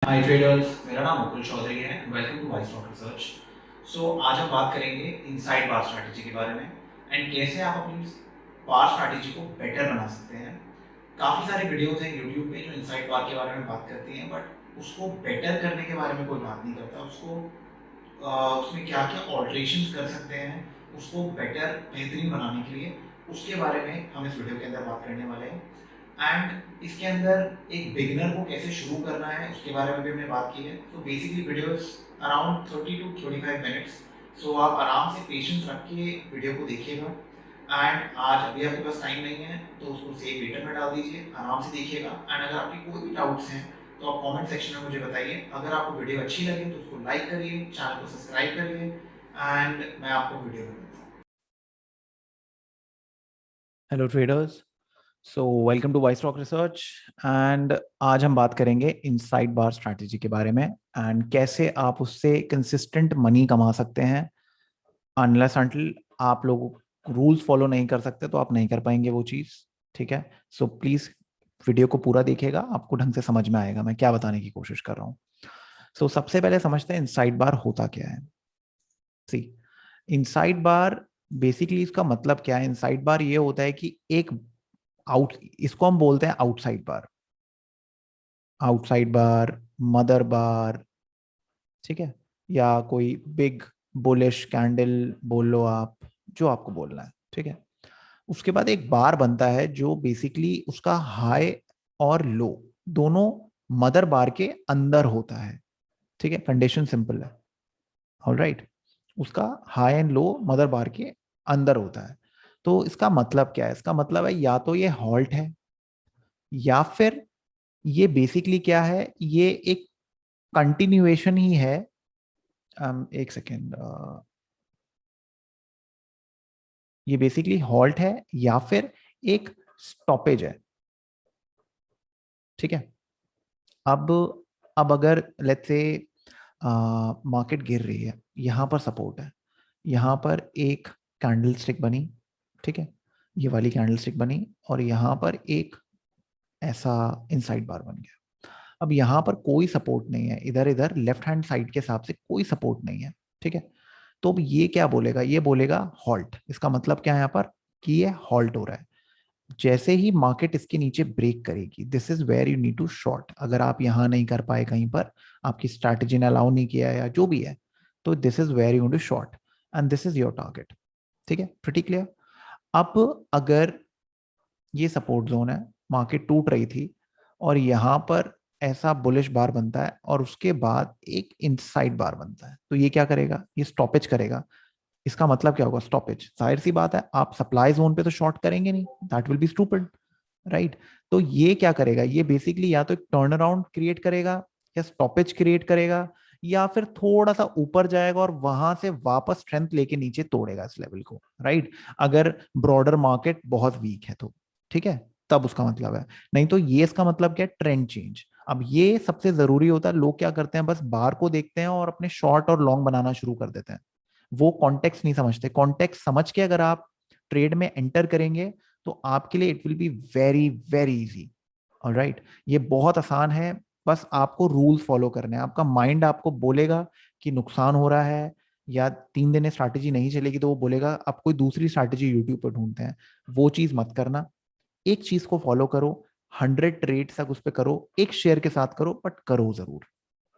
हाय traders, मेरा नाम मुकुल चौधरी है। Welcome to Vice Rock Research. आज हम बात करेंगे इनसाइड बार स्ट्रैटेजी के बारे में एंड कैसे आप अपनी बार स्ट्रैटेजी को बेटर बना सकते हैं। काफ़ी सारे वीडियोस हैं यूट्यूब पे जो इनसाइड बार के बारे में बात करती हैं, बट उसको बेटर करने के बारे में कोई बात नहीं करता। उसमें क्या क्या ऑल्ट्रेशन कर सकते हैं उसको बेहतरीन बनाने के लिए, उसके बारे में हम इस वीडियो के अंदर बात करने वाले हैं। एंड इसके अंदर एक बिगिनर को कैसे शुरू करना है उसके बारे में भी हमने बात की है। तो basically video around 30 to 35 minutes. आप आराम से पेशेंस रख के वीडियो को देखिएगा। एंड आज अभी आपके पास टाइम नहीं है तो उसको सेव लेटर में डाल दीजिए, आराम से देखिएगा। एंड अगर आपकी कोई भी डाउट्स हैं तो आप कमेंट सेक्शन में मुझे बताइए। अगर आपको वीडियो अच्छी लगे तो उसको लाइक करिए, चैनल को सब्सक्राइब करिए एंड मैं आपको वीडियो में मिलता हूँ। Hello traders. Welcome to Vice Rock Research. And आज हम बात करेंगे इनसाइड बार स्ट्रैटेजी के बारे में एंड कैसे आप उससे कंसिस्टेंट मनी कमा सकते हैं। अनलेस अनटिल आप लोग रूल्स फॉलो नहीं कर सकते तो आप नहीं कर पाएंगे वो चीज़। ठीक है, सो प्लीज वीडियो को पूरा देखिएगा, आपको ढंग से समझ में आएगा मैं क्या बताने की कोशिश कर रहा हूँ। सबसे पहले समझते हैं इनसाइड बार होता क्या है। सी, इनसाइड बार बेसिकली इसका मतलब क्या है। इनसाइड बार ये होता है कि एक आउट, इसको हम बोलते हैं आउटसाइड बार, आउटसाइड बार, मदर बार, ठीक है, या कोई बिग बुलिश कैंडल बोल लो आप, जो आपको बोलना है। ठीक है, उसके बाद एक बार बनता है जो बेसिकली उसका हाई और लो दोनों मदर बार के अंदर होता है। ठीक है, कंडीशन सिंपल है। ऑलराइट, उसका हाई एंड लो मदर बार के अंदर होता है। तो इसका मतलब क्या है? इसका मतलब है या तो ये हॉल्ट है या फिर ये बेसिकली क्या है, ये एक कंटिन्यूएशन ही है। एक सेकेंड, ये बेसिकली हॉल्ट है या फिर एक स्टॉपेज है। ठीक है, अब अब अगर लेट्स से मार्केट गिर रही है, यहां पर सपोर्ट है, यहां पर एक कैंडल स्टिक बनी। ठीक है, ये वाली कैंडल स्टिक बनी और यहां पर एक ऐसा इनसाइड बार बन गया। अब यहाँ पर कोई सपोर्ट नहीं है, इधर इधर लेफ्ट हैंड साइड के हिसाब से कोई सपोर्ट नहीं है। ठीक है, तो अब ये क्या बोलेगा? ये बोलेगा हॉल्ट। इसका मतलब क्या है यहाँ पर कि ये हॉल्ट हो रहा है। जैसे ही मार्केट इसके नीचे ब्रेक करेगी, this is where you need to short. अगर आप यहाँ नहीं कर पाए, कहीं पर आपकी स्ट्रैटेजी ने अलाउ नहीं किया या जो भी है, तो this is where you to short and this is your target. ठीक है, प्रीटी क्लियर। अब अगर ये सपोर्ट जोन है, मार्केट टूट रही थी और यहां पर ऐसा बुलिश बार बनता है और उसके बाद एक इनसाइड बार बनता है, तो ये क्या करेगा? ये स्टॉपेज करेगा। इसका मतलब क्या होगा? स्टॉपेज, जाहिर सी बात है, आप सप्लाई जोन पे तो शॉर्ट करेंगे नहीं, that will be stupid, right. तो ये क्या करेगा? ये बेसिकली या तो एक टर्न अराउंड क्रिएट करेगा या स्टॉपेज क्रिएट करेगा, या फिर थोड़ा सा ऊपर जाएगा और वहां से वापस स्ट्रेंथ लेके नीचे तोड़ेगा इस लेवल को, राइट। अगर ब्रॉडर मार्केट बहुत वीक है तो, ठीक है, तब उसका मतलब है। नहीं तो ये इसका मतलब क्या है? Trend change. अब ये सबसे जरूरी होता है। लोग क्या करते हैं? बस बार को देखते हैं और अपने शॉर्ट और लॉन्ग बनाना शुरू कर देते हैं। वो कॉन्टेक्स्ट नहीं समझते। कॉन्टेक्स्ट समझ के अगर आप ट्रेड में एंटर करेंगे तो आपके लिए it will be very very easy. Alright, ये बहुत आसान है। बस आपको रूल्स फॉलो करने हैं। आपका माइंड आपको बोलेगा कि नुकसान हो रहा है या 3 दिन स्ट्रैटेजी नहीं चलेगी, तो वो बोलेगा आप कोई दूसरी स्ट्रैटेजी यूट्यूब पर ढूंढते हैं। वो चीज मत करना। एक चीज को फॉलो करो, 100 ट्रेड तक उस पर करो, एक शेयर के साथ करो, बट करो जरूर।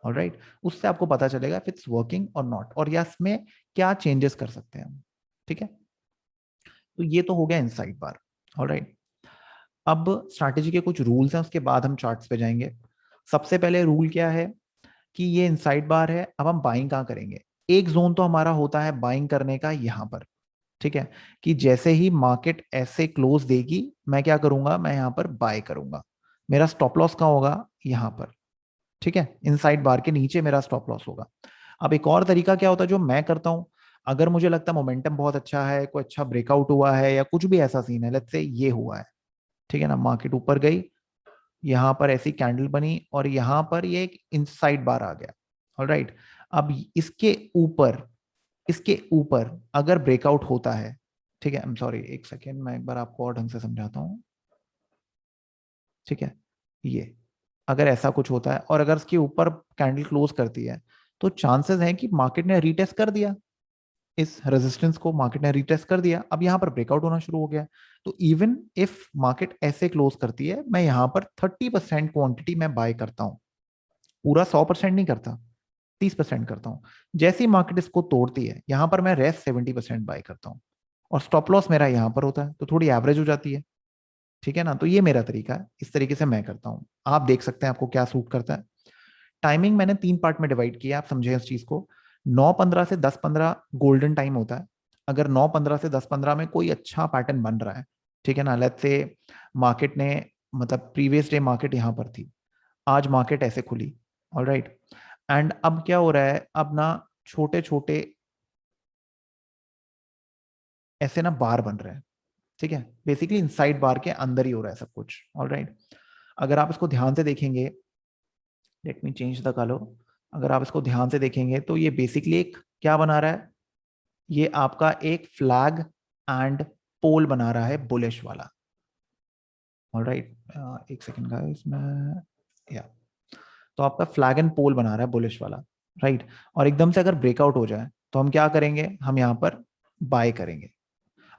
ऑलराइट, उससे आपको पता चलेगा इफ इट्स वर्किंग और नॉट, और या इसमें क्या चेंजेस कर सकते हैं हम। ठीक है, तो ये तो हो गया इनसाइड बार। ऑलराइट, अब स्ट्रैटेजी के कुछ रूल्स हैं, उसके बाद हम चार्ट्स पे जाएंगे। सबसे पहले रूल क्या है कि ये इनसाइड बार है, अब हम बाइंग कहाँ करेंगे? एक जोन तो हमारा होता है बाइंग करने का यहाँ पर। ठीक है, कि जैसे ही मार्केट ऐसे क्लोज देगी, मैं क्या करूंगा? मैं यहाँ पर बाय करूंगा। मेरा स्टॉप लॉस कहाँ होगा? यहाँ पर। ठीक है, इनसाइड बार के नीचे मेरा स्टॉप लॉस होगा। अब एक और तरीका क्या होता है जो मैं करता हूं, अगर मुझे लगता है मोमेंटम बहुत अच्छा है, कोई अच्छा ब्रेकआउट हुआ है या कुछ भी ऐसा सीन है, लेट्स से ये हुआ है, ठीक है ना, मार्केट ऊपर गई, यहां पर ऐसी कैंडल बनी और यहां पर ये एक इनसाइड बार आ गया। ऑलराइट, अब इसके ऊपर अगर ब्रेकआउट होता है, ठीक है, आई एम सॉरी, एक सेकेंड, मैं एक बार आपको और ढंग से समझाता हूँ। ठीक है, ये अगर ऐसा कुछ होता है और अगर इसके ऊपर कैंडल क्लोज करती है तो चांसेस हैं कि मार्केट ने रीटेस्ट कर दिया, इस रेजिस्टेंस को मार्केट ने रीटेस्ट कर दिया, अब यहाँ पर ब्रेकआउट होना शुरू हो गया। तो इवन इफ मार्केट ऐसे क्लोज करती है, मैं यहाँ पर 30% क्वांटिटी मैं बाय करता हूँ, पूरा 100% नहीं करता, 30% करता हूँ। जैसे ही मार्केट इसको तोड़ती है, यहाँ पर मैं रेस्ट 70% बाय करता हूँ और स्टॉप लॉस मेरा यहाँ पर होता है, तो थोड़ी एवरेज हो जाती है। ठीक है ना, तो ये मेरा तरीका है, इस तरीके से मैं करता हूँ। आप देख सकते हैं आपको क्या सूट करता है। टाइमिंग मैंने 3 पार्ट में डिवाइड किया, आप समझे इस चीज को। 9:15 से 10:15 गोल्डन टाइम होता है। अगर 9:15 से 10:15 में कोई अच्छा पैटर्न बन रहा है, ठीक है ना, लेट्स से मार्केट ने, मतलब प्रीवियस डे मार्केट यहाँ पर थी, आज मार्केट ऐसे खुली, ऑलराइट, एंड अब क्या हो रहा है, अब ना छोटे छोटे ऐसे ना बार बन रहे हैं, ठीक है, बेसिकली इनसाइड बार के अंदर ही हो रहा है सब कुछ, ऑलराइट। अगर आप इसको ध्यान से देखेंगे, let me change the colour, अगर आप इसको ध्यान से देखेंगे तो ये बेसिकली एक क्या बना रहा है, ये आपका एक फ्लैग एंड पोल बना रहा है, बुलिश वाला, ऑलराइट। एक सेकंड का इसमें, या तो आपका फ्लैग एंड पोल बना रहा है बुलिश वाला, राइट। और एकदम से अगर ब्रेकआउट हो जाए तो हम क्या करेंगे, हम यहाँ पर बाय करेंगे।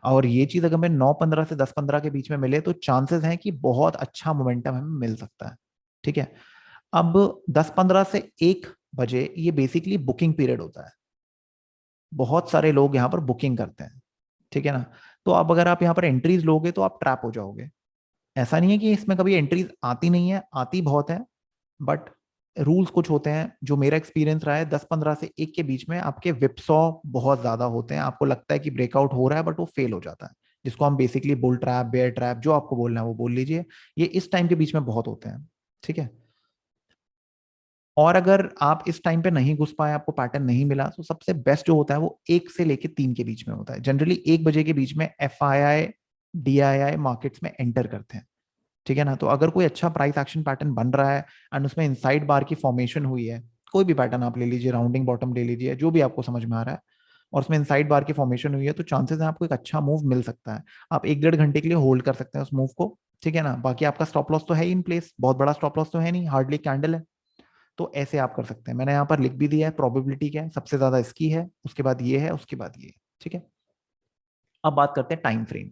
और ये चीज अगर हमें 9:15 से 10:15 के बीच में मिले तो चांसेस हैं कि बहुत अच्छा मोमेंटम हमें मिल सकता है, ठीक है। अब 10:15 से 1 बजे ये बेसिकली बुकिंग पीरियड होता है, बहुत सारे लोग यहाँ पर बुकिंग करते हैं, ठीक है ना। तो अब अगर आप यहाँ पर एंट्रीज लोगे तो आप ट्रैप हो जाओगे। ऐसा नहीं है कि इसमें कभी एंट्रीज आती नहीं है, आती बहुत है, बट रूल्स कुछ होते हैं। जो मेरा एक्सपीरियंस रहा है, 10:15 से 1 के बीच में आपके विपसॉ बहुत ज्यादा होते हैं, आपको लगता है कि ब्रेकआउट हो रहा है बट वो फेल हो जाता है, जिसको हम basically bull trap, bear trap, जो आपको बोलना है वो बोल लीजिए, ये इस टाइम के बीच में बहुत होते हैं, ठीक है। और अगर आप इस टाइम पे नहीं घुस पाए, आपको पैटर्न नहीं मिला, तो सबसे बेस्ट जो होता है वो 1 से लेके 3 के बीच में होता है। जनरली 1 बजे के बीच में FII DII मार्केट्स में एंटर करते हैं, ठीक है ना। तो अगर कोई अच्छा प्राइस एक्शन पैटर्न बन रहा है एंड उसमें इनसाइड बार की फॉर्मेशन हुई है, कोई भी पैटर्न आप ले लीजिए, राउंडिंग बॉटम ले लीजिए, जो भी आपको समझ में आ रहा है, और उसमें इनसाइड बार की फॉर्मेशन हुई है, तो चांसेस है आपको एक अच्छा मूव मिल सकता है। आप 1-1.5 घंटे के लिए होल्ड कर सकते हैं उस मूव को, ठीक है ना। बाकी आपका स्टॉप लॉस तो है ही इन प्लेस, बहुत बड़ा स्टॉप लॉस तो है नहीं, हार्डली कैंडल है। तो ऐसे आप कर सकते हैं, मैंने यहाँ पर लिख भी दिया है प्रोबेबिलिटी क्या है, सबसे ज्यादा इसकी है, उसके बाद ये है, उसके बाद ये है, ठीक है। अब बात करते हैं टाइम फ्रेम।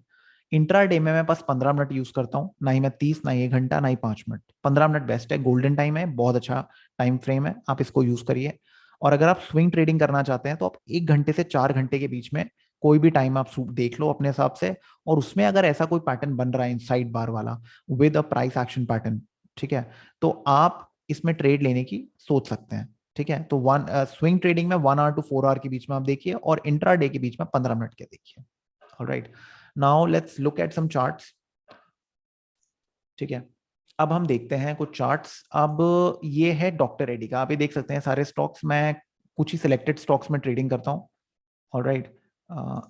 इंट्रा डे में मैं बस 15 मिनट यूज करता हूँ, ना ही मैं 30, ना ही 1 घंटा, ना ही 5 मिनट। 15 मिनट बेस्ट है, गोल्डन टाइम है, बहुत अच्छा टाइम फ्रेम है, आप इसको यूज करिए। और अगर आप स्विंग ट्रेडिंग करना चाहते हैं तो आप 1 घंटे से 4 घंटे के बीच में कोई भी टाइम आप देख लो अपने हिसाब से, और उसमें अगर ऐसा कोई पैटर्न बन रहा है इनसाइड बार वाला with a price action pattern, ठीक है, तो आप इसमें ट्रेड लेने की सोच सकते हैं, ठीक है। तो वन स्विंग ट्रेडिंग में 1 आवर टू 4 आवर के बीच में आप देखिए, और इंट्रा डे के बीच में 15 मिनट के देखिए। Alright, now let's look at some charts, ठीक है। अब हम देखते हैं कुछ चार्ट्स। अब ये है डॉक्टर रेड्डी का, आप ये देख सकते हैं सारे स्टॉक्स, मैं कुछ ही सिलेक्टेड स्टॉक्स में ट्रेडिंग करता हूँ, ऑलराइट।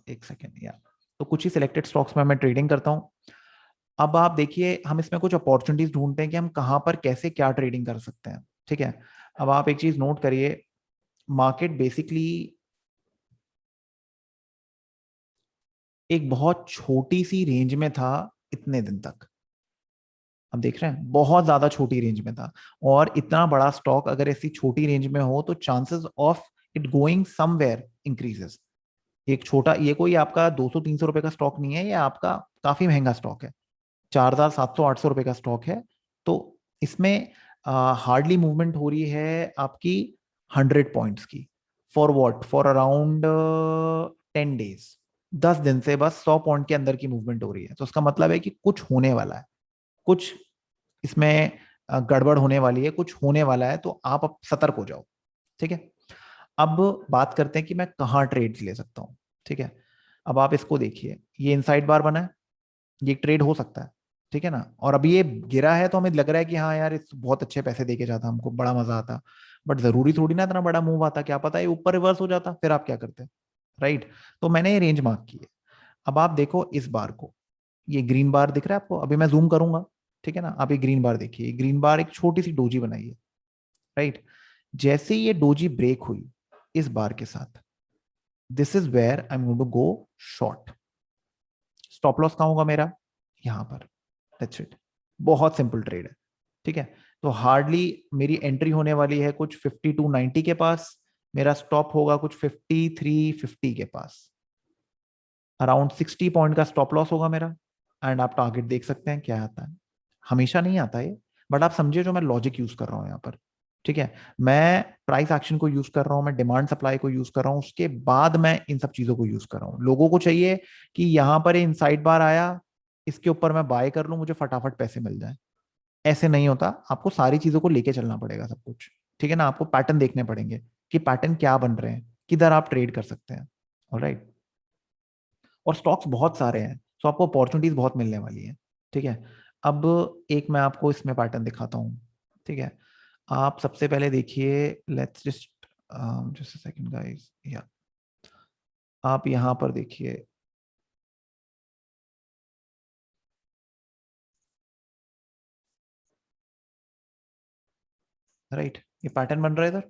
एक सेकेंड, या तो कुछ ही सिलेक्टेड स्टॉक्स में मैं ट्रेडिंग करता हूँ। अब आप देखिए, हम इसमें कुछ अपॉर्चुनिटीज ढूंढते हैं कि हम कहाँ पर कैसे क्या ट्रेडिंग कर सकते हैं, ठीक है। अब आप एक चीज नोट करिए, मार्केट बेसिकली एक बहुत छोटी सी रेंज में था इतने दिन तक, अब देख रहे हैं बहुत ज्यादा छोटी रेंज में था। और इतना बड़ा स्टॉक अगर ऐसी छोटी रेंज में हो तो chances of it going somewhere increases. एक छोटा, ये कोई आपका 200-300 रुपए का स्टॉक नहीं है, ये आपका काफी महंगा स्टॉक है, 4,700-800 रुपए का स्टॉक है। तो इसमें हार्डली मूवमेंट हो रही है आपकी 100 पॉइंट्स की, for what, for around 10 days, 10 दिन से बस 100 पॉइंट के अंदर की मूवमेंट हो रही है। तो उसका मतलब है कि कुछ होने वाला है, कुछ इसमें गड़बड़ होने वाली है, कुछ होने वाला है, तो आप अब सतर्क हो जाओ, ठीक है। अब बात करते हैं कि मैं कहाँ ट्रेड्स ले सकता हूँ, ठीक है। अब आप इसको देखिए, ये इनसाइड बार बना है, ये ट्रेड हो सकता है, ठीक है ना। और अभी ये गिरा है तो हमें लग रहा है कि हाँ यार इस बहुत अच्छे पैसे देके जाता, हमको बड़ा मजा आता, बट जरूरी थोड़ी ना इतना बड़ा मूव आता, क्या पता ये ऊपर रिवर्स हो जाता, फिर आप क्या करते, राइट। तो मैंने ये रेंज मार्क की है। अब आप देखो इस बार को, ये ग्रीन बार दिख रहा है आपको, अभी मैं जूम करूंगा, ठीक है ना। आप ये ग्रीन बार देखिए, ग्रीन बार एक छोटी सी डोजी बनाई है, राइट। जैसे ही ये डोजी ब्रेक हुई इस बार के साथ, this is where I am going to go short. Stop loss कहां होगा मेरा, यहां पर, दैट्स इट, बहुत सिंपल ट्रेड है, ठीक है। तो हार्डली मेरी एंट्री होने वाली है कुछ 5290 के पास, मेरा स्टॉप होगा कुछ 5350 के पास, अराउंड 60 पॉइंट का स्टॉप लॉस होगा मेरा। एंड आप टारगेट देख सकते हैं क्या आता है, हमेशा नहीं आता ये, बट आप समझिए जो मैं लॉजिक यूज कर रहा हूँ यहाँ पर, ठीक है। मैं प्राइस एक्शन को यूज कर रहा हूँ, मैं डिमांड सप्लाई को यूज कर रहा हूँ, उसके बाद मैं इन सब चीजों को यूज कर रहा हूँ। लोगों को चाहिए कि यहाँ पर इनसाइड बार आया, इसके ऊपर मैं बाय कर लूं, मुझे फटाफट पैसे मिल जाए। ऐसे नहीं होता, आपको सारी चीजों को लेके चलना पड़ेगा सब कुछ, ठीक है ना। आपको पैटर्न देखने पड़ेंगे कि पैटर्न क्या बन रहे हैं, किधर आप ट्रेड कर सकते हैं। ऑलराइट, और स्टॉक्स बहुत सारे हैं, तो आपको अपॉर्चुनिटीज बहुत मिलने वाली है, ठीक है। अब एक मैं आपको इसमें पैटर्न दिखाता हूँ, ठीक है। आप सबसे पहले देखिए, लेट्स जस्ट सेकंड गाइस, या आप यहाँ पर देखिए, राइट, ये पैटर्न बन रहा है इधर।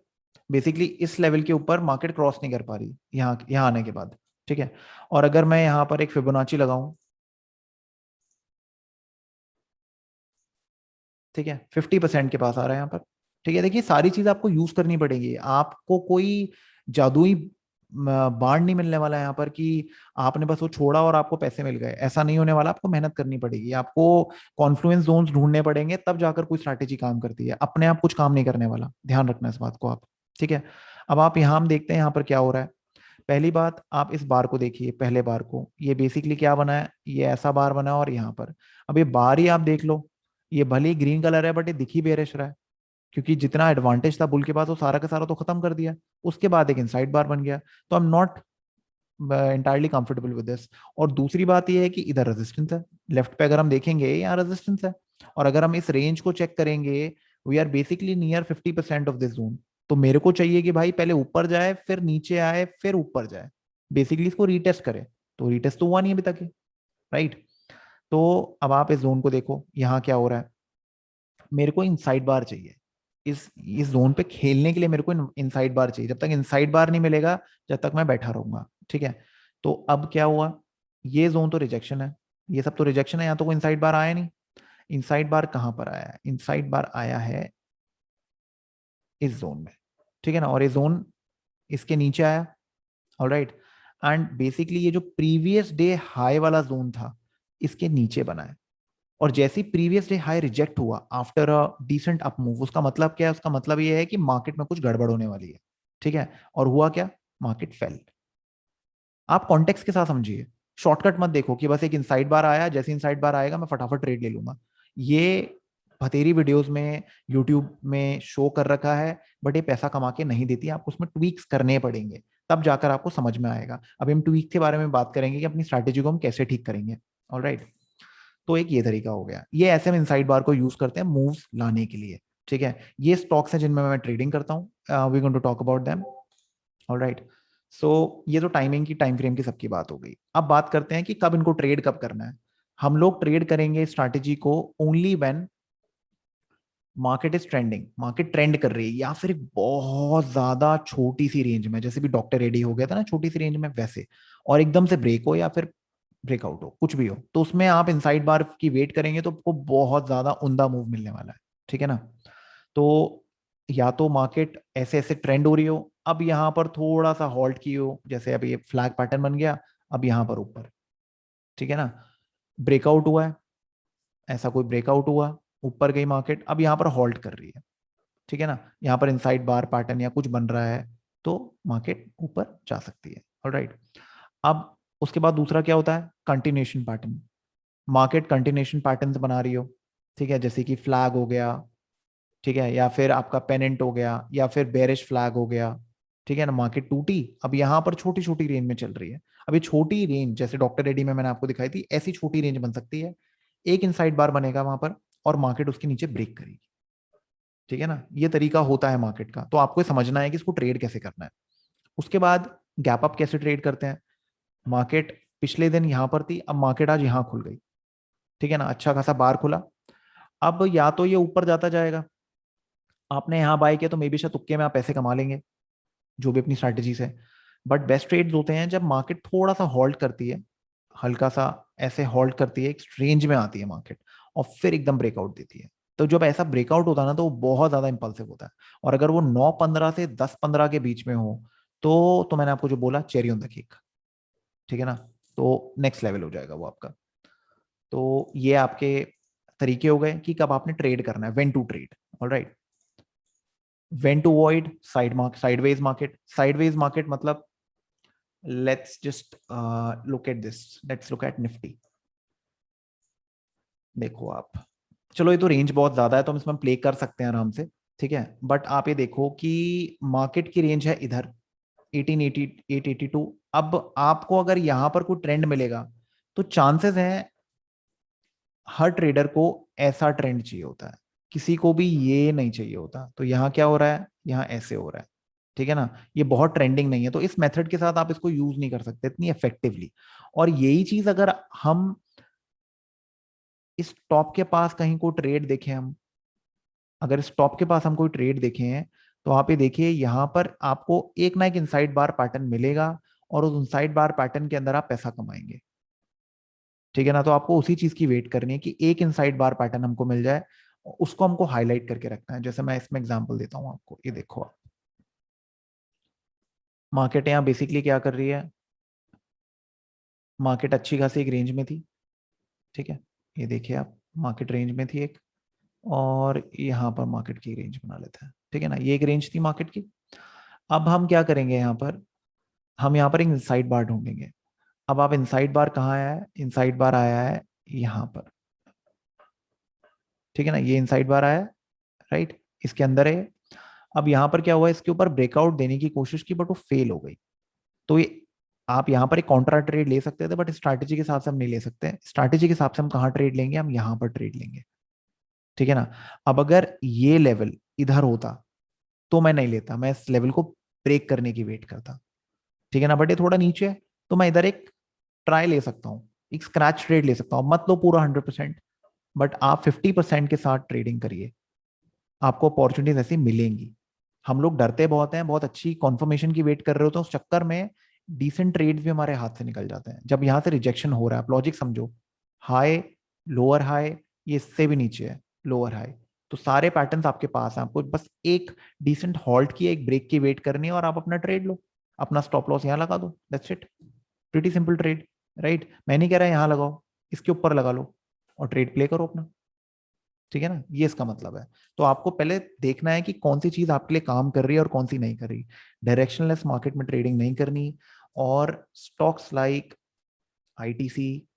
बेसिकली इस लेवल के ऊपर मार्केट क्रॉस नहीं कर पा रही यहाँ यहाँ आने के बाद, ठीक है। और अगर मैं यहाँ पर एक फिबोनाची लगाऊं, ठीक है, 50% के पास आ रहा है यहाँ पर, ठीक है। देखिए सारी चीज आपको यूज करनी पड़ेगी, आपको कोई जादुई बाण नहीं मिलने वाला है यहाँ पर कि आपने बस वो छोड़ा और आपको पैसे मिल गए, ऐसा नहीं होने वाला। आपको मेहनत करनी पड़ेगी, आपको कॉन्फ्लुएंस जोन्स ढूंढने पड़ेंगे, तब जाकर कोई स्ट्रैटेजी काम करती है, अपने आप कुछ काम नहीं करने वाला, ध्यान रखना इस बात को आप, ठीक है। अब आप यहाँ हम देखते हैं यहाँ पर क्या हो रहा है। पहली बात, आप इस बार को देखिए, पहले बार को, ये बेसिकली क्या बना है, ये ऐसा बार बना है, और यहाँ पर अब ये बार ही आप देख लो, ये भले ही ग्रीन कलर है बट ये दिख ही बेरिश रहा है, क्योंकि जितना एडवांटेज था बुल के पास वो सारा का सारा तो खत्म कर दिया। उसके बाद एक इनसाइड बार बन गया, तो I am not entirely comfortable with this. और दूसरी बात ये है कि इधर रेजिस्टेंस है, लेफ्ट पे अगर हम देखेंगे यहाँ रेजिस्टेंस है, और अगर हम इस रेंज को चेक करेंगे, we are basically near 50% of this zone. तो मेरे को चाहिए कि भाई पहले ऊपर जाए, फिर नीचे आए, फिर ऊपर जाए, बेसिकली इसको रीटेस्ट करे। तो रीटेस्ट तो हुआ नहीं अभी तक, राइट। तो अब आप इस जोन को देखो, यहाँ क्या हो रहा है, मेरे को इनसाइड बार चाहिए, इस जोन पे खेलने के लिए मेरे को इनसाइड बार चाहिए। जब तक इनसाइड बार नहीं मिलेगा, जब तक मैं बैठा रहूंगा, ठीक है। तो अब क्या हुआ, ये जोन तो रिजेक्शन है, ये सब तो रिजेक्शन है, यहाँ तो कोई इनसाइड बार आया नहीं। इनसाइड बार कहाँ पर आया है, इनसाइड बार आया है इस जोन में, ठीक है ना, और ये जोन इसके नीचे आया। ऑलराइट, एंड बेसिकली ये जो प्रीवियस डे हाई वाला जोन था, इसके नीचे बना है। और जैसे ही प्रीवियस डे हाई रिजेक्ट हुआ after a decent up move, उसका मतलब क्या है, उसका मतलब ये है कि मार्केट में कुछ गड़बड़ होने वाली है, ठीक है। और हुआ क्या, मार्केट फेल। आप कॉन्टेक्स्ट के साथ समझिए, शॉर्टकट मत देखो कि बस एक इनसाइड बार आया, जैसे इनसाइड बार आएगा मैं फटाफट ट्रेड ले लूंगा। ये बतेरी वीडियोस में, यूट्यूब में शो कर रखा है, बट ये पैसा कमा के नहीं देती, आपको उसमें ट्वीक्स करने पड़ेंगे, तब जाकर आपको समझ में आएगा। अभी हम ट्वीक के बारे में बात करेंगे कि अपनी स्ट्रैटेजी को हम कैसे ठीक करेंगे। ऑलराइट, तो एक ये तरीका हो गया, ये ऐसे हम इनसाइड बार को यूज करते हैं मूव्स लाने के लिए, ठीक है। ये स्टॉक्स हैं जिनमें मैं ट्रेडिंग करता हूँ, we going to talk about them. Alright, so ये तो टाइमिंग की, टाइम फ्रेम की सबकी बात हो गई। अब बात करते हैं कि कब इनको ट्रेड कब करना है। हम लोग ट्रेड करेंगे स्ट्रैटेजी को only when market is trending, market trend कर रही है, या फिर एक बहुत ज्यादा छोटी सी रेंज में, जैसे भी डॉक्टर रेडी हो गया था ना छोटी सी रेंज में वैसे, और एकदम से ब्रेक हो या फिर ब्रेकआउट हो, कुछ भी हो, तो उसमें आप इनसाइड बार की वेट करेंगे तो आपको बहुत ज्यादा उमदा मूव मिलने वाला है, ठीक है ना। तो या तो मार्केट ऐसे ऐसे ट्रेंड हो रही हो, अब यहाँ पर थोड़ा सा हॉल्ट की हो, जैसे अब ये फ्लैग पैटर्न बन गया, अब यहाँ पर ऊपर, ठीक है ना, ब्रेकआउट हुआ है, ऐसा कोई ब्रेकआउट हुआ, ऊपर गई मार्केट, अब यहाँ पर हॉल्ट कर रही है, ठीक है ना, यहाँ पर इनसाइड बार पैटर्न या कुछ बन रहा है, तो मार्केट ऊपर जा सकती है। ऑलराइट, अब उसके बाद दूसरा क्या होता है, continuation pattern. Market continuation patterns बना रही हो, ठीक है, जैसे कि फ्लैग हो गया, ठीक है, या फिर आपका पेनेंट हो गया, या फिर बेरिश फ्लैग हो गया, ठीक है ना, मार्केट टूटी, अब यहाँ पर छोटी छोटी रेंज में चल रही है। अब ये छोटी रेंज जैसे डॉक्टर रेडी में मैंने आपको दिखाई थी, ऐसी छोटी रेंज बन सकती है, एक इनसाइड बार बनेगा वहां पर, और मार्केट उसके नीचे ब्रेक करेगी, ठीक है ना। ये तरीका होता है मार्केट का, तो आपको समझना है कि इसको ट्रेड कैसे करना है। उसके बाद गैप अप कैसे ट्रेड करते हैं। मार्केट पिछले दिन यहां पर थी, अब मार्केट आज यहां खुल गई, ठीक है ना, अच्छा खासा बार खुला। अब या तो ये ऊपर जाता जाएगा, आपने यहाँ बाय किया तो मे बी शायद तुक्के में आप पैसे कमा लेंगे, जो भी अपनी स्ट्रैटेजी से। बट बेस्ट ट्रेड्स होते हैं जब मार्केट थोड़ा सा हॉल्ट करती है, हल्का सा ऐसे हॉल्ट करती है, एक रेंज में आती है मार्केट, और फिर एकदम ब्रेकआउट देती है, तो जब ऐसा ब्रेकआउट होता है ना तो वो बहुत ज्यादा इंपल्सिव होता है। और अगर वो 9:15 से 10:15 के बीच में हो तो मैंने आपको जो बोला, चेरी ऑन द केक। ठीक है ना, तो नेक्स्ट लेवल हो जाएगा वो आपका। तो ये आपके तरीके हो गए कि कब आपने ट्रेड करना है, when to trade. Alright, when to avoid sideways market. Sideways market मतलब, let's just look at this, let's look at Nifty. देखो आप, चलो ये तो रेंज बहुत ज्यादा है तो हम इसमें प्ले कर सकते हैं आराम से, ठीक है। बट आप ये देखो कि मार्केट की रेंज है इधर 1880 882। अब आपको अगर यहां पर कोई ट्रेंड मिलेगा तो चांसेस हैं, हर ट्रेडर को ऐसा ट्रेंड चाहिए होता है, किसी को भी ये नहीं चाहिए होता। तो यहाँ क्या हो रहा है, यहाँ ऐसे हो रहा है, ठीक है ना। ये बहुत ट्रेंडिंग नहीं है, तो इस मेथड के साथ आप इसको यूज नहीं कर सकते इतनी इफेक्टिवली। और यही चीज अगर हम इस टॉप के पास कहीं को ट्रेड देखें, हम अगर इस टॉप के पास हम कोई ट्रेड देखें हैं, तो आप ये देखिए यहाँ पर आपको एक ना एक इनसाइड बार पैटर्न मिलेगा, और उस इनसाइड बार पैटर्न के अंदर आप पैसा कमाएंगे। ठीक है ना, तो आपको उसी चीज की वेट करनी है कि एक इनसाइड बार पैटर्न हमको मिल जाए, उसको हमको हाईलाइट करके रखना है। जैसे मैं इसमें एग्जांपल देता हूं आपको, ये देखो आप, मार्केट यहाँ बेसिकली क्या कर रही है, मार्केट अच्छी खासी एक रेंज में थी, ठीक है। ये देखिए आप, मार्केट रेंज में थी एक, और यहाँ पर मार्केट की रेंज बना लेते हैं, ठीक है ना। ये एक रेंज थी मार्केट की। अब हम क्या करेंगे यहाँ पर, हम यहाँ पर एक इनसाइड बार ढूंढेंगे। अब आप इनसाइड बार कहाँ आया है, इनसाइड बार आया है यहाँ पर, ठीक है ना। ये इनसाइड बार आया है, राइट, इसके अंदर है। अब यहाँ पर क्या हुआ, इसके ऊपर ब्रेकआउट देने की कोशिश की बट वो फेल हो गई। तो ये, आप यहाँ पर एक कॉन्ट्रा ट्रेड ले सकते थे, बट स्ट्रैटेजी के हिसाब से हम नहीं ले सकते। स्ट्रैटेजी के हिसाब से हम कहाँ ट्रेड लेंगे, हम यहाँ पर ट्रेड लेंगे, ठीक है ना। अब अगर ये लेवल इधर होता तो मैं नहीं लेता, मैं इस लेवल को ब्रेक करने की वेट करता, ठीक है ना। बट ये थोड़ा नीचे है तो मैं इधर एक ट्राई ले सकता हूँ, एक स्क्रैच ट्रेड ले सकता हूँ। मत लो पूरा 100%, बट आप 50% के साथ ट्रेडिंग करिए, आपको अपॉर्चुनिटीज ऐसी मिलेंगी। हम लोग डरते बहुत हैं, बहुत अच्छी कॉन्फर्मेशन की वेट कर रहे होते हैं, उस चक्कर में डिसेंट ट्रेड्स भी हमारे हाथ से निकल जाते हैं। जब यहाँ से रिजेक्शन हो रहा है, आप लॉजिक समझो, हाई, लोअर हाई, ये इससे भी नीचे है, लोअर हाई, तो सारे पैटर्न्स आपके पास हैं, आपको बस एक डिसेंट हॉल्ट की, एक ब्रेक की वेट करनी है, और आप अपना ट्रेड लो, अपना स्टॉप लॉस यहाँ लगा दो, that's it. Pretty simple trade, right. मैं नहीं कह रहा यहाँ लगाओ, इसके ऊपर लगा लो और ट्रेड प्ले करो अपना, ठीक है ना। ये इसका मतलब है। तो आपको पहले देखना है कि कौन सी चीज आपके लिए काम कर रही है और कौन सी नहीं कर रही। डायरेक्शनलेस मार्केट में ट्रेडिंग नहीं करनी, और स्टॉक्स लाइक आईटीसी,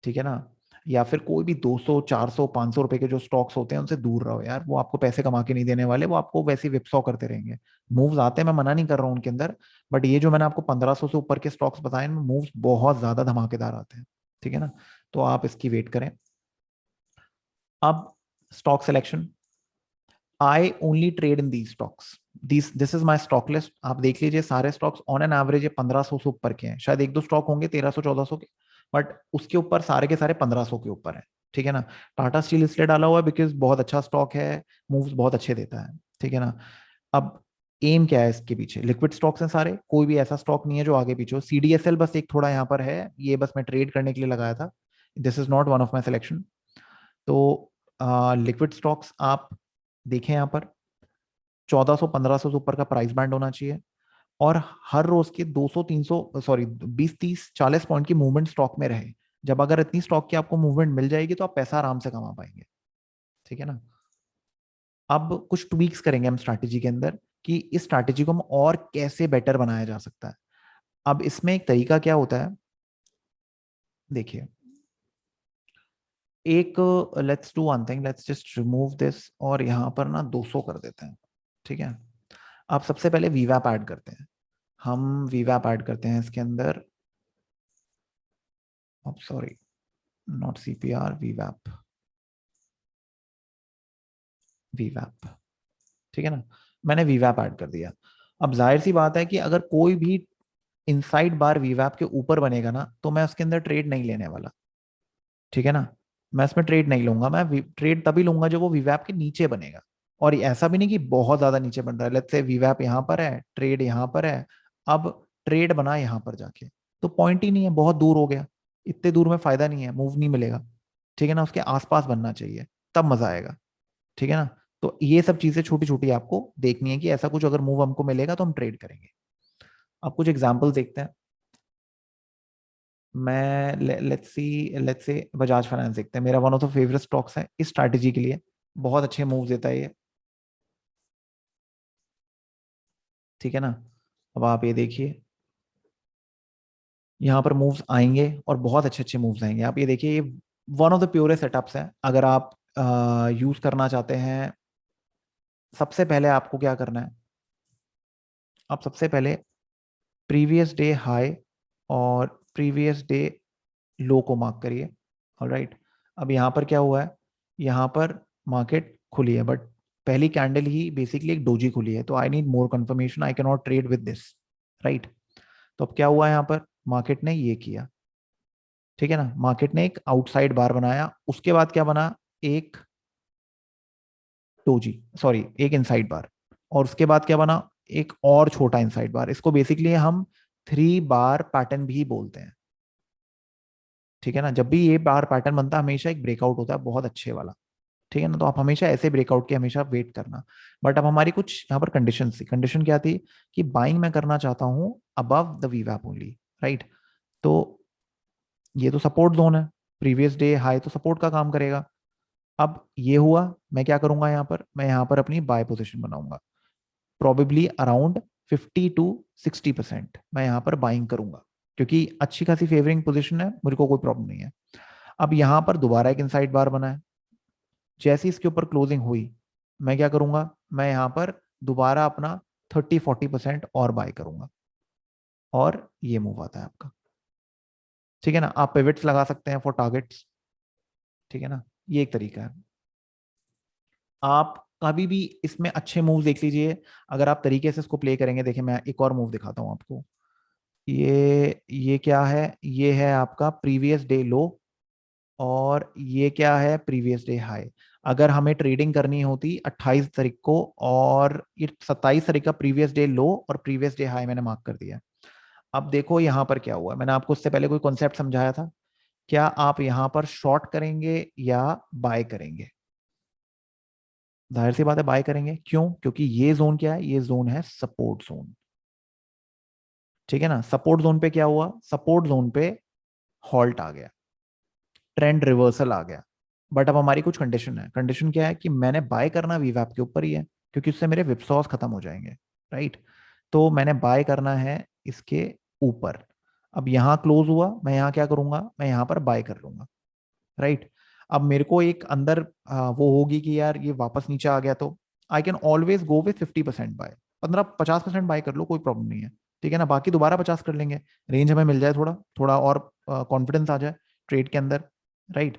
ठीक है ना, या फिर कोई भी 200 400 500 रुपए के जो स्टॉक्स होते हैं उनसे दूर रहो यार। वो आपको पैसे कमा के नहीं देने वाले, वो आपको वैसे ही विपसॉ करते रहेंगे। मूव्स आते हैं, मैं मना नहीं कर रहा हूँ उनके अंदर, बट ये जो मैंने आपको 1500 से ऊपर के स्टॉक्स बताए, मूव्स बहुत ज्यादा धमाकेदार आते हैं, ठीक है ना। तो आप इसकी वेट करें। अब stock selection, I only trade in the stocks, this is my stock list. आप देख लीजिए, सारे स्टॉक्स ऑन एन एवरेज 1500 से ऊपर के हैं, शायद एक दो स्टॉक होंगे 1300 1400 के, बट उसके ऊपर सारे के सारे 1500 के ऊपर है, ठीक है ना। टाटा स्टील इसलिए डाला हुआ है बिकॉज बहुत अच्छा स्टॉक है, मूव्स बहुत अच्छे देता है, ठीक है ना। अब एम क्या है इसके पीछे, लिक्विड स्टॉक्स हैं सारे, कोई भी ऐसा स्टॉक नहीं है जो आगे पीछे हो। सीडीएसएल बस एक थोड़ा यहाँ पर है, ये बस मैं ट्रेड करने के लिए लगाया था, this is not one of my selection. तो लिक्विड स्टॉक्स आप देखें यहाँ पर, 1400 1500 से ऊपर का प्राइस बैंड होना चाहिए, और हर रोज के 200 300 सॉरी 20 30 40 पॉइंट की मूवमेंट स्टॉक में रहे। जब अगर इतनी स्टॉक की आपको मूवमेंट मिल जाएगी तो आप पैसा आराम से कमा पाएंगे, ठीक है ना। अब कुछ ट्वीक्स करेंगे हम स्ट्रैटेजी के अंदर, कि इस स्ट्रैटेजी को हम और कैसे बेटर बनाया जा सकता है। अब इसमें एक तरीका क्या होता है, देखिए, एक, let's do one thing, let's just remove this, और यहाँ पर ना 200 कर देते हैं, ठीक है। आप सबसे पहले वीवैप ऐड करते हैं, हम वीवैप ऐड करते हैं इसके अंदर, अब सॉरी, नॉट सीपीआर, वीवैप, वीवैप, ठीक है ना। मैंने वीवैप ऐड कर दिया। अब जाहिर सी बात है कि अगर कोई भी इनसाइड बार वीवैप के ऊपर बनेगा ना, तो मैं उसके अंदर ट्रेड नहीं लेने वाला, ठीक है ना। मैं इसमें ट्रेड नहीं लूंगा, मैं ट्रेड तभी लूंगा जब वो वीवैप के नीचे बनेगा। और ऐसा भी नहीं कि बहुत ज्यादा नीचे बन रहा है, लेट्स से वीवैप यहाँ पर है, ट्रेड यहाँ पर है, अब ट्रेड बना यहाँ पर जाके, तो पॉइंट ही नहीं है, बहुत दूर हो गया, इतने दूर में फायदा नहीं है, मूव नहीं मिलेगा, ठीक है ना। उसके आसपास बनना चाहिए, तब मजा आएगा। ठीक है ना। तो ये सब चीजें छोटी छोटी आपको देखनी है कि ऐसा कुछ अगर मूव हमको मिलेगा तो हम ट्रेड करेंगे। अब कुछ एग्जांपल देखते हैं। मैं लेट्स से बजाज फाइनेंस देखते हैं, मेरा one of the favourite stocks है इस स्ट्रैटेजी के लिए, बहुत अच्छे मूव देता है ये, ठीक है ना। अब आप ये देखिए, यहाँ पर मूव्स आएंगे और बहुत अच्छे अच्छे मूव्स आएंगे। आप ये देखिए, ये one of the purest setups है। अगर आप यूज करना चाहते हैं, सबसे पहले आपको क्या करना है, आप सबसे पहले प्रीवियस डे हाई और प्रीवियस डे लो को मार्क करिए। ऑलराइट, अब यहाँ पर क्या हुआ है, यहाँ पर मार्केट खुली है, बट पहली कैंडल ही बेसिकली एक डोजी खुली है, तो I need more confirmation, I can not trade with this, right. तो अब क्या हुआ यहाँ पर, मार्केट ने ये किया, ठीक है ना, मार्केट ने एक आउटसाइड बार बनाया, उसके बाद क्या बना, एक डोजी, सॉरी एक इनसाइड बार, और उसके बाद क्या बना, एक और छोटा इनसाइड बार। इसको बेसिकली हम 3 बार पैटर्न भी बोलते हैं, ठीक है ना। जब भी ये बार पैटर्न बनता है हमेशा एक ब्रेकआउट होता है बहुत अच्छे वाला, ठीक है ना। तो आप हमेशा ऐसे ब्रेकआउट के हमेशा वेट करना। बट अब हमारी कुछ यहाँ पर कंडीशन थी, कंडीशन क्या थी कि बाइंग मैं करना चाहता हूँ अबव द वीवैप ओनली, राइट। तो ये तो सपोर्ट जोन है, प्रीवियस डे हाई तो सपोर्ट का काम करेगा। अब ये हुआ, मैं क्या करूंगा यहाँ पर, मैं यहाँ पर अपनी बाय पोजीशन बनाऊंगा, प्रोबेबली अराउंड 50 to 60% मैं यहाँ पर बाइंग करूंगा, क्योंकि अच्छी खासी फेवरिंग पोजीशन है, मुझे को कोई प्रॉब्लम नहीं है। अब यहाँ पर दोबारा एक इनसाइड बार बना है, जैसे इसके ऊपर क्लोजिंग हुई, मैं क्या करूंगा, मैं यहाँ पर दोबारा अपना 30-40% और बाय करूंगा, और ये मूव आता है आपका, ठीक है ना। आप पिवट्स लगा सकते हैं फॉर टारगेट्स, ठीक है ना, ये एक तरीका है। आप कभी भी इसमें अच्छे मूव देख लीजिए, अगर आप तरीके से इसको प्ले करेंगे। देखिए मैं एक और मूव दिखाता हूं आपको, ये क्या है, ये है आपका प्रीवियस डे लो, और ये क्या है, प्रीवियस डे हाई। अगर हमें ट्रेडिंग करनी होती 28 तारीख को, और ये 27 तारीख का प्रीवियस डे लो और प्रीवियस डे हाई मैंने मार्क कर दिया। अब देखो यहाँ पर क्या हुआ, मैंने आपको उससे पहले कोई कॉन्सेप्ट समझाया था, क्या आप यहाँ पर शॉर्ट करेंगे या बाय करेंगे। जाहिर सी बात है बाय करेंगे, क्यों, क्योंकि ये जोन क्या है, ये जोन है सपोर्ट जोन, ठीक है ना। सपोर्ट जोन पे क्या हुआ, सपोर्ट जोन पे हॉल्ट आ गया, ट्रेंड रिवर्सल आ गया। बट अब हमारी कुछ कंडीशन है, कंडीशन क्या है कि मैंने बाय करना वीवैप के ऊपर ही है, क्योंकि उससे मेरे विप्सॉस खत्म हो जाएंगे, राइट। तो मैंने बाय करना है इसके ऊपर। अब यहाँ क्लोज हुआ, मैं यहाँ क्या करूंगा, मैं यहाँ पर बाय कर लूंगा, राइट। अब मेरे को एक अंदर वो होगी कि यार ये वापस नीचे आ गया, तो I can always go with 50% buy, 15-50% buy कर लो, कोई प्रॉब्लम नहीं है, ठीक है ना। बाकी दोबारा 50 कर लेंगे, रेंज हमें मिल जाए, थोड़ा थोड़ा और कॉन्फिडेंस आ जाए ट्रेड के अंदर, राइट।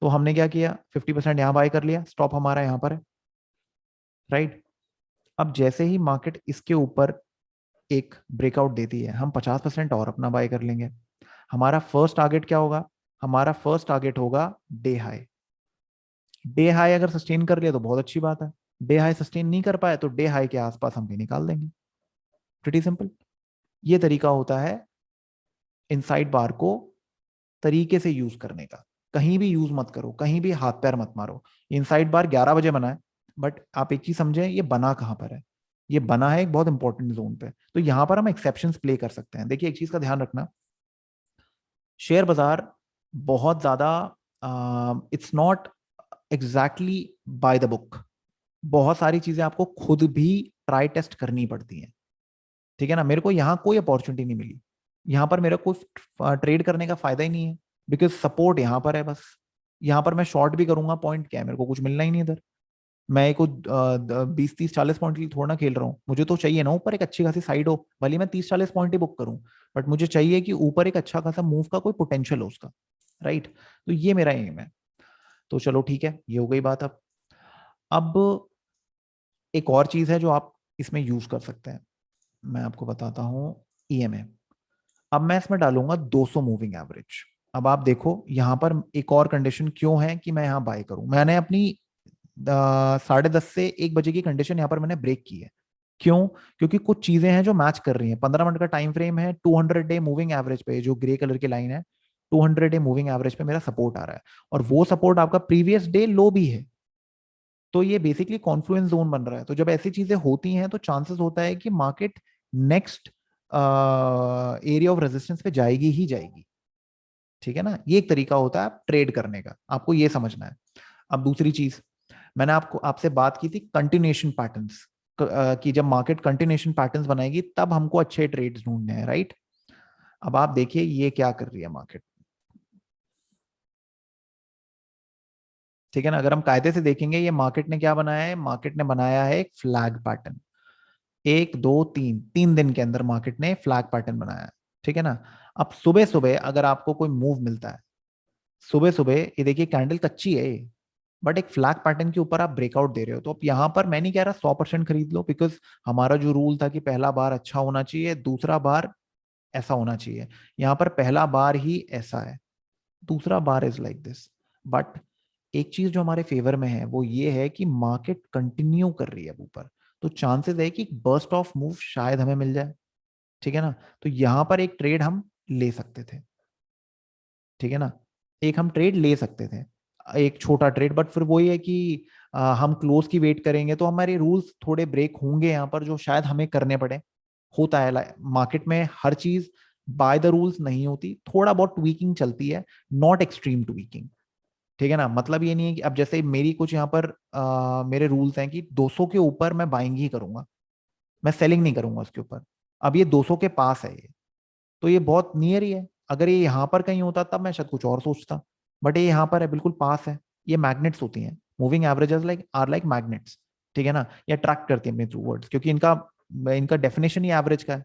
तो हमने क्या किया, 50% यहाँ बाय कर लिया, स्टॉप हमारा यहाँ पर है, राइट। अब जैसे ही मार्केट इसके ऊपर एक ब्रेकआउट देती है, हम 50% और अपना बाय कर लेंगे। हमारा फर्स्ट टारगेट क्या होगा, हमारा फर्स्ट टारगेट होगा डे हाई। डे हाई अगर सस्टेन कर लिया तो बहुत अच्छी बात है, डे हाई सस्टेन नहीं कर पाए तो डे हाई के आसपास हम भी निकाल देंगे, प्रीटी सिंपल। ये तरीका होता है इनसाइड बार को तरीके से यूज करने का। कहीं भी यूज मत करो, कहीं भी हाथ पैर मत मारो। इनसाइड बार 11 बजे बना है, बट आप एक चीज समझें, ये बना कहां पर है, ये बना है एक बहुत इंपॉर्टेंट जोन पे, तो यहां पर हम एक्सेप्शंस प्ले कर सकते हैं। देखिए एक चीज का ध्यान रखना, शेयर बाजार बहुत ज्यादा it's not exactly by the book, बहुत सारी चीजें आपको खुद भी ट्राई टेस्ट करनी पड़ती हैं, ठीक है ना। मेरे को यहाँ कोई अपॉर्चुनिटी नहीं मिली, यहाँ पर मेरा कोई ट्रेड करने का फायदा ही नहीं है, बिकॉज सपोर्ट यहाँ पर है बस। यहाँ पर मैं शॉर्ट भी करूंगा, पॉइंट क्या है, मेरे को कुछ मिलना ही नहीं इधर। मैं एक 20-30-40 पॉइंट के लिए थोड़ा ना खेल रहा हूँ, मुझे तो चाहिए ना ऊपर एक अच्छी खासी साइड हो, भले मैं 30-40 पॉइंट ही बुक करूँ, बट मुझे चाहिए कि ऊपर एक अच्छा खासा मूव का कोई पोटेंशियल हो उसका, राइट। तो ये मेरा एम है। तो चलो ठीक है, ये हो गई बात। अब एक और चीज है जो आप इसमें यूज कर सकते हैं, मैं आपको बताता हूँ, ईएमए। अब मैं इसमें डालूंगा 200 मूविंग एवरेज। अब आप देखो यहाँ पर एक और कंडीशन क्यों है कि मैं यहाँ बाय करूं, मैंने अपनी 10:30 से 1 बजे की कंडीशन यहाँ पर मैंने ब्रेक की है। क्यों, क्योंकि कुछ चीजें हैं जो मैच कर रही हैं। 15 मिनट का टाइम फ्रेम है, 200 डे मूविंग एवरेज पे जो ग्रे कलर की लाइन है, 200 डे मूविंग एवरेज पे मेरा सपोर्ट आ रहा है, और वो सपोर्ट आपका प्रीवियस डे लो भी है। तो ये बेसिकली कॉन्फ्लुएंस जोन बन रहा है। तो जब ऐसी चीजें होती हैं तो चांसेस होता है कि market next area of resistance पे जाएगी ही जाएगी। ठीक है ना, ये एक तरीका होता है ट्रेड करने का, आपको ये समझना है। अब दूसरी चीज, मैंने आपको आपसे बात की थी कंटिन्यूएशन पैटर्न्स कि जब मार्केट कंटिन्यूएशन पैटर्न्स बनाएगी तब हमको अच्छे ट्रेड्स ढूंढने हैं, राइट। अब आप देखिए ये क्या कर रही है मार्केट। ठीक है ना, अगर हम कायदे से देखेंगे ये मार्केट ने क्या बनाया है, मार्केट ने बनाया है एक फ्लैग पैटर्न। एक दो तीन, 3 दिन के अंदर मार्केट ने फ्लैग पैटर्न बनाया है। ठीक है ना। अब सुबह सुबह अगर आपको कोई मूव मिलता है, सुबह सुबह ये देखिए कैंडल कच्ची है, बट एक फ्लैग पैटर्न के ऊपर आप ब्रेकआउट दे रहे हो, तो अब यहाँ पर मैं नहीं कह रहा 100% खरीद लो, बिकॉज हमारा जो रूल था कि पहला बार अच्छा होना चाहिए, दूसरा बार ऐसा होना चाहिए। यहाँ पर पहला बार ही ऐसा है, दूसरा bar is like this. But एक चीज जो हमारे फेवर में है वो ये है कि मार्केट कंटिन्यू कर रही है ऊपर, तो चांसेस है कि बर्स्ट ऑफ मूव शायद हमें मिल जाए। ठीक है ना, तो यहां पर एक ट्रेड हम ले सकते थे। ठीक है ना, एक हम ट्रेड ले सकते थे, एक छोटा ट्रेड, बट फिर वही है कि हम क्लोज की वेट करेंगे तो हमारे रूल्स थोड़े ब्रेक होंगे यहाँ पर, जो शायद हमें करने पड़े। होता है मार्केट में, हर चीज बाय द रूल्स नहीं होती, थोड़ा बहुत ट्वीकिंग चलती है, नॉट एक्सट्रीम ट्वीकिंग। ठीक है ना, मतलब ये नहीं है कि अब जैसे मेरी कुछ यहाँ पर मेरे रूल्स हैं कि 200 के ऊपर मैं बाइंग ही करूंगा, मैं सेलिंग नहीं करूंगा उसके ऊपर। अब ये 200 के पास है ये, तो ये बहुत नियर ही है। अगर ये यहाँ पर कहीं होता तब मैं शायद कुछ और सोचता, बट ये यहाँ पर है, बिल्कुल पास है। ये मैग्नेट्स होती हैं, moving averages like are like magnets. ठीक है ना, ये अट्रैक्ट करती है अपने थ्रू वर्ड्स, क्योंकि इनका इनका डेफिनेशन ही एवरेज का है,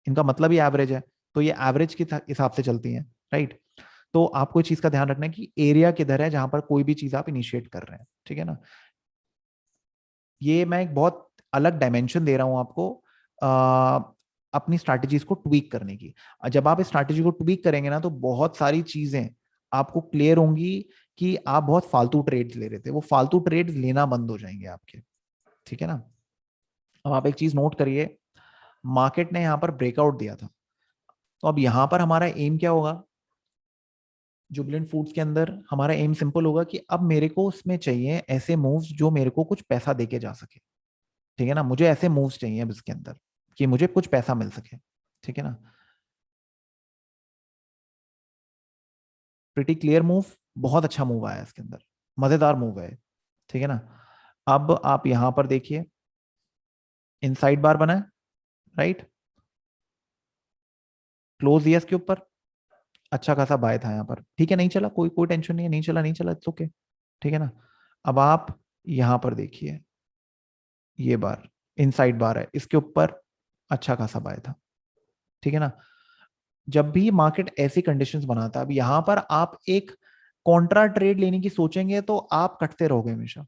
इनका मतलब ही एवरेज है, तो ये एवरेज के हिसाब से चलती हैं, राइट। तो आपको इस चीज का ध्यान रखना है कि एरिया किधर है जहां पर कोई भी चीज आप इनिशिएट कर रहे हैं। ठीक है ना, ये मैं एक बहुत अलग डायमेंशन दे रहा हूं आपको अपनी स्ट्रैटेजीज को ट्वीक करने की। जब आप इस स्ट्रैटेजी को ट्वीक करेंगे ना, तो बहुत सारी चीजें आपको क्लियर होंगी कि आप बहुत फालतू ट्रेड्स ले रहे थे, वो फालतू ट्रेड्स लेना बंद हो जाएंगे आपके। ठीक है ना। अब आप एक चीज नोट करिए, मार्केट ने यहाँ पर ब्रेकआउट दिया था, तो अब यहाँ पर हमारा एम क्या होगा, जुबिलेंट फूड्स के अंदर हमारा एम सिंपल होगा कि अब मेरे को उसमें चाहिए ऐसे मूव्स जो मेरे को कुछ पैसा देके जा सके। ठीक है ना, मुझे ऐसे मूव्स चाहिए अब इसके अंदर कि मुझे कुछ पैसा मिल सके। ठीक है ना, प्रिटी क्लियर मूव, बहुत अच्छा मूव आया इसके अंदर, मजेदार मूव है। ठीक है ना, अब आप यहां पर देखिए इनसाइड बार बना है, राइट, क्लोज दिया इसके ऊपर, अच्छा खासा बाय था यहाँ पर। ठीक है, नहीं चला, कोई कोई टेंशन नहीं है, नहीं चला नहीं चला, इट्स ओके। ठीक है ना, अब आप यहां पर देखिए ये बार इनसाइड बार है, इसके ऊपर अच्छा खासा बाय था। ठीक है ना, जब भी मार्केट ऐसी कंडीशंस बनाता है, अब यहां पर आप एक कॉन्ट्रा ट्रेड लेने की सोचेंगे तो आप कटते रहोगे हमेशा।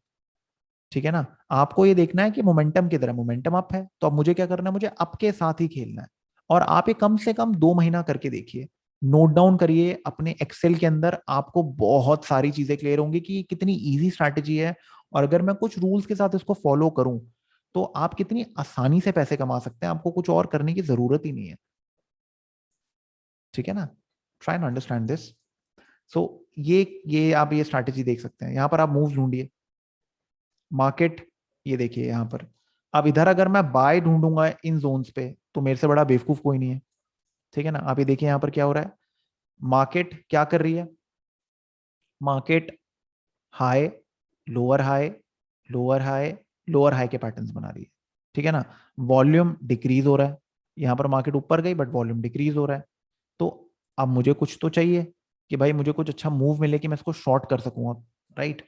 ठीक है ना, आपको ये देखना है कि मोमेंटम किधर है, मोमेंटम अप है, तो अब मुझे क्या करना है, मुझे अप के साथ ही खेलना है। और आप ये कम से कम 2 महीना करके देखिए, नोट डाउन करिए अपने एक्सेल के अंदर, आपको बहुत सारी चीजें क्लियर होंगी कि कितनी इजी स्ट्रैटेजी है, और अगर मैं कुछ रूल्स के साथ इसको फॉलो करूं तो आप कितनी आसानी से पैसे कमा सकते हैं, आपको कुछ और करने की जरूरत ही नहीं है। ठीक है ना, ट्राई एंड अंडरस्टैंड दिस। सो ये आप ये स्ट्रैटेजी देख सकते हैं, यहाँ पर आप मूव ढूंढिए मार्केट। ये देखिए यहाँ पर, अब इधर अगर मैं बाय ढूंढूंगा इन जोन्स पे तो मेरे से बड़ा बेवकूफ कोई नहीं है। ठीक है ना, आप ये देखिए यहाँ पर क्या हो रहा है, मार्केट क्या कर रही है, market high lower high lower high lower high के पैटर्न्स बना रही है। ठीक है ना, वॉल्यूम डिक्रीज हो रहा है, यहाँ पर मार्केट ऊपर गई बट वॉल्यूम डिक्रीज हो रहा है। तो अब मुझे कुछ तो चाहिए कि भाई मुझे कुछ अच्छा मूव मिले कि मैं इसको शॉर्ट कर सकूं अब, राइट।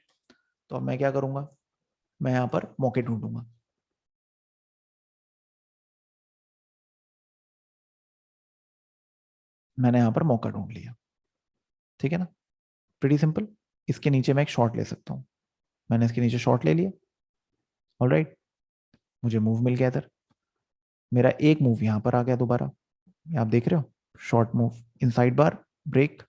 तो अब मैं क्या करूंगा, मैं यहाँ पर मौके ढूंढूंगा। मैंने यहाँ पर मौका ढूंढ लिया। ठीक है ना, प्रीटी सिंपल। इसके नीचे मैं एक शॉर्ट ले सकता हूँ, मैंने इसके नीचे शॉर्ट ले लिया, ऑलराइट, मुझे मूव मिल गया इधर, मेरा एक मूव यहाँ पर आ गया दोबारा, ये आप देख रहे हो, शॉर्ट मूव इनसाइड बार ब्रेक,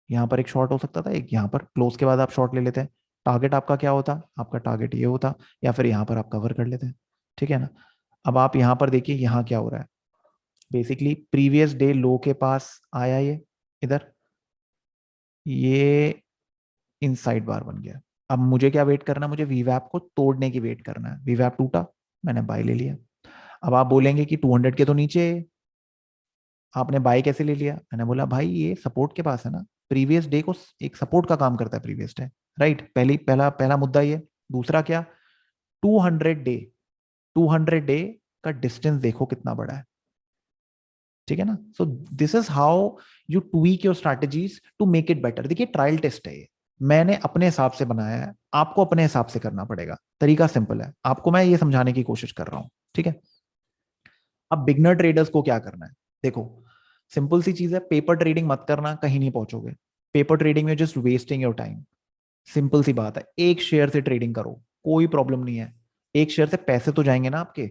यहाँ पर एक शॉर्ट हो सकता था, एक यहाँ पर क्लोज के बाद आप शॉर्ट ले लेते हैं। टारगेट आपका क्या होता, आपका टारगेट ये होता, या फिर यहाँ पर आप कवर कर लेते हैं। ठीक है ना, अब आप यहाँ पर देखिए यहाँ क्या हो रहा है, बेसिकली प्रीवियस डे लो के पास आया ये इधर, ये इनसाइड बार बन गया। अब मुझे क्या वेट करना है, मुझे वीवैप को तोड़ने की वेट करना है। वीवैप टूटा, मैंने बाय ले लिया। अब आप बोलेंगे कि 200 के तो नीचे है, आपने बाय कैसे ले लिया? मैंने बोला भाई ये सपोर्ट के पास है ना, प्रीवियस डे को एक सपोर्ट का काम करता है प्रीवियस डे, राइट। पहला पहला मुद्दा ये। दूसरा क्या, 200 डे, 200 डे का डिस्टेंस देखो कितना बड़ा है, ठीक है ना। So this is how you tweak your strategies to make it better. देखिए ट्रायल टेस्ट है ये, मैंने अपने हिसाब से बनाया है, आपको अपने हिसाब से करना पड़ेगा। तरीका सिंपल है, आपको मैं ये समझाने की कोशिश कर रहा हूं, ठीक है। अब बिगनर ट्रेडर्स को क्या करना है, देखो सिंपल सी चीज है, पेपर ट्रेडिंग मत करना, कहीं नहीं पहुंचोगे। पेपर ट्रेडिंग में just wasting your time. Simple सी बात है, एक शेयर से ट्रेडिंग करो, कोई प्रॉब्लम नहीं है। एक शेयर से पैसे तो जाएंगे ना आपके।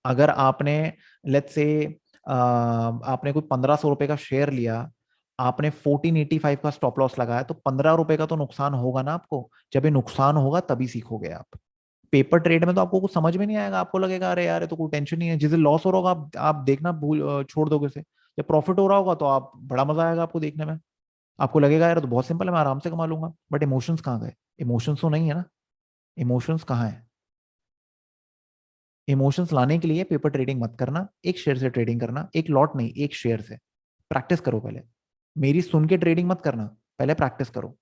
अगर आपने लेट्स से आपने कोई 1500 रुपए का शेयर लिया, आपने 1485 का स्टॉप लॉस लगाया, तो 15 रुपए का तो नुकसान होगा ना आपको। जब ये नुकसान होगा तभी सीखोगे आप। पेपर ट्रेड में तो आपको कुछ समझ में नहीं आएगा, आपको लगेगा अरे यार ये तो कोई टेंशन नहीं है। जिस दिन लॉस हो रहा होगा आप देखना छोड़ दोगे उसे। जब प्रॉफिट हो रहा होगा तो आप बड़ा मजा आएगा आपको देखने में। आपको लगेगा यार तो बहुत सिंपल है, मैं आराम से कमा लूंगा। बट इमोशंस कहाँ गए? इमोशंस तो नहीं है ना। इमोशंस कहाँ है? इमोशंस लाने के लिए पेपर ट्रेडिंग मत करना, एक शेयर से ट्रेडिंग करना, एक लॉट नहीं एक शेयर से। प्रैक्टिस करो पहले, मेरी सुन के ट्रेडिंग मत करना, पहले प्रैक्टिस करो।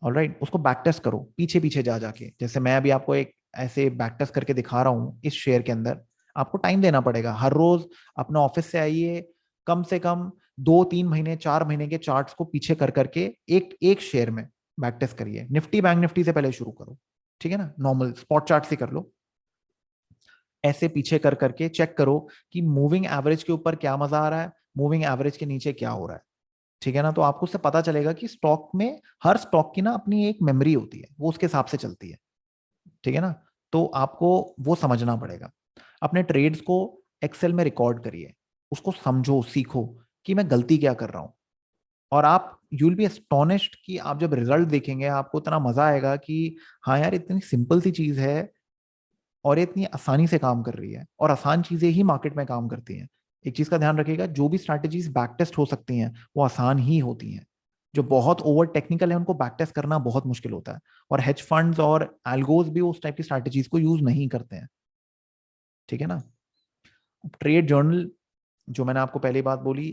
ऑलराइट, उसको बैक टेस्ट करो पीछे पीछे जा जाके। जैसे मैं अभी आपको एक ऐसे बैक टेस्ट करके दिखा रहा हूँ इस शेयर के अंदर। आपको टाइम देना पड़ेगा, हर रोज अपने ऑफिस से आइए, कम से कम 2-3 महीने 4 महीने के चार्ट्स को पीछे कर करके एक एक शेयर में बैक टेस्ट करिए। निफ्टी बैंक निफ्टी से पहले शुरू करो, ठीक है ना, नॉर्मल स्पॉट चार्ट से कर लो। ऐसे पीछे कर करके चेक करो कि मूविंग एवरेज के ऊपर क्या मजा आ रहा है, मूविंग एवरेज के नीचे क्या हो रहा है, ठीक है ना। तो आपको उससे पता चलेगा कि स्टॉक में, हर स्टॉक की ना अपनी एक मेमोरी होती है, वो उसके हिसाब से चलती है, ठीक है ना। तो आपको वो समझना पड़ेगा। अपने ट्रेड्स को एक्सेल में रिकॉर्ड करिए, उसको समझो, सीखो कि मैं गलती क्या कर रहा हूं। और आप यू विल बी एस्टोनिश्ड कि आप जब रिजल्ट देखेंगे आपको इतना मजा आएगा कि हाँ यार इतनी सिंपल सी चीज है और ये इतनी आसानी से काम कर रही है। और आसान चीजें ही मार्केट में काम करती हैं। एक चीज का ध्यान रखिएगा, जो भी स्ट्रैटेजीज बैक टेस्ट हो सकती हैं वो आसान ही होती हैं। जो बहुत ओवर टेक्निकल है उनको बैक टेस्ट करना बहुत मुश्किल होता है। और हेज फंड्स और एल्गोज भी उस टाइप की स्ट्रैटेजीज को यूज नहीं करते हैं, ठीक है ना। ट्रेड जर्नल, जो मैंने आपको पहली बात बोली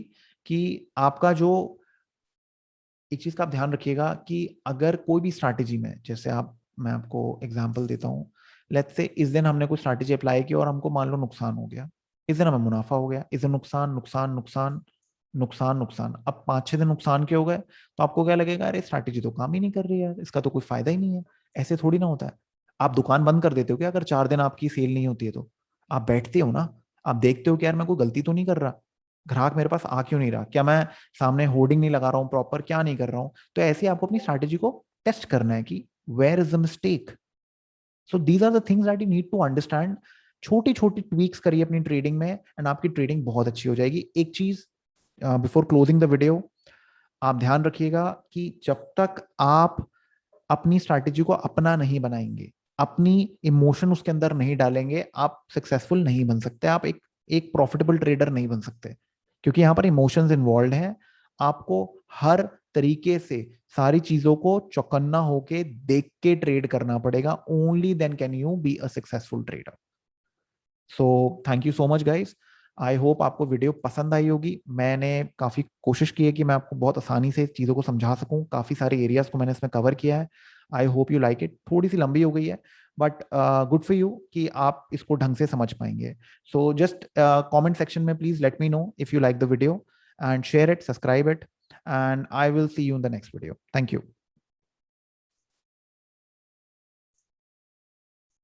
कि आपका जो, एक चीज का आप ध्यान रखिएगा कि अगर कोई भी स्ट्रैटेजी में, जैसे आप, मैं आपको एग्जांपल देता हूँ। लेट्स से इस दिन हमने कोई स्ट्रैटेजी अप्लाई की और हमको मान लो नुकसान हो गया। इस दिन हमें मुनाफा हो गया, इस दिन नुकसान नुकसान नुकसान नुकसान नुकसान। अब 5-6 दिन नुकसान के हो गए तो आपको क्या लगेगा, अरे स्ट्रैटेजी तो काम ही नहीं कर रही है, इसका तो कोई फायदा ही नहीं है। ऐसे थोड़ी ना होता है। आप दुकान बंद कर देते हो क्या अगर 4 दिन आपकी सेल नहीं होती है तो? आप बैठते हो ना, आप देखते हो कि यार मैं कोई गलती तो नहीं कर रहा, ग्राहक मेरे पास आ क्यों नहीं रहा, क्या मैं सामने होर्डिंग नहीं लगा रहा हूँ प्रॉपर, क्या नहीं कर रहा हूँ। तो ऐसे आपको अपनी स्ट्रैटेजी को टेस्ट करना है कि where is the mistake. So these are the things that you need to understand. छोटी छोटी ट्वीक्स करिए अपनी ट्रेडिंग में एंड आपकी ट्रेडिंग बहुत अच्छी हो जाएगी। एक चीज बिफोर क्लोजिंग द वीडियो, आप ध्यान रखिएगा कि जब तक आप अपनी स्ट्रैटेजी को अपना नहीं बनाएंगे, अपनी इमोशन उसके अंदर नहीं डालेंगे, आप सक्सेसफुल नहीं बन सकते। आप एक एक प्रॉफिटेबल ट्रेडर नहीं बन सकते, क्योंकि यहाँ पर इमोशंस इन्वॉल्व हैं। आपको हर तरीके से सारी चीजों को चौकन्ना होके देख के ट्रेड करना पड़ेगा। Only then can you be a successful trader. So thank you so much guys. I hope आपको वीडियो पसंद आई होगी। मैंने काफ़ी कोशिश की है कि मैं आपको बहुत आसानी से चीज़ों को समझा सकूं। काफ़ी सारे एरियाज को मैंने इसमें कवर किया है। I hope you like it. थोड़ी सी लंबी हो गई है बट गुड फॉर यू कि आप इसको ढंग से समझ पाएंगे। सो जस्ट कमेंट सेक्शन में please let me know if you like the video and share it, subscribe it, and I will see you in the next video. Thank you.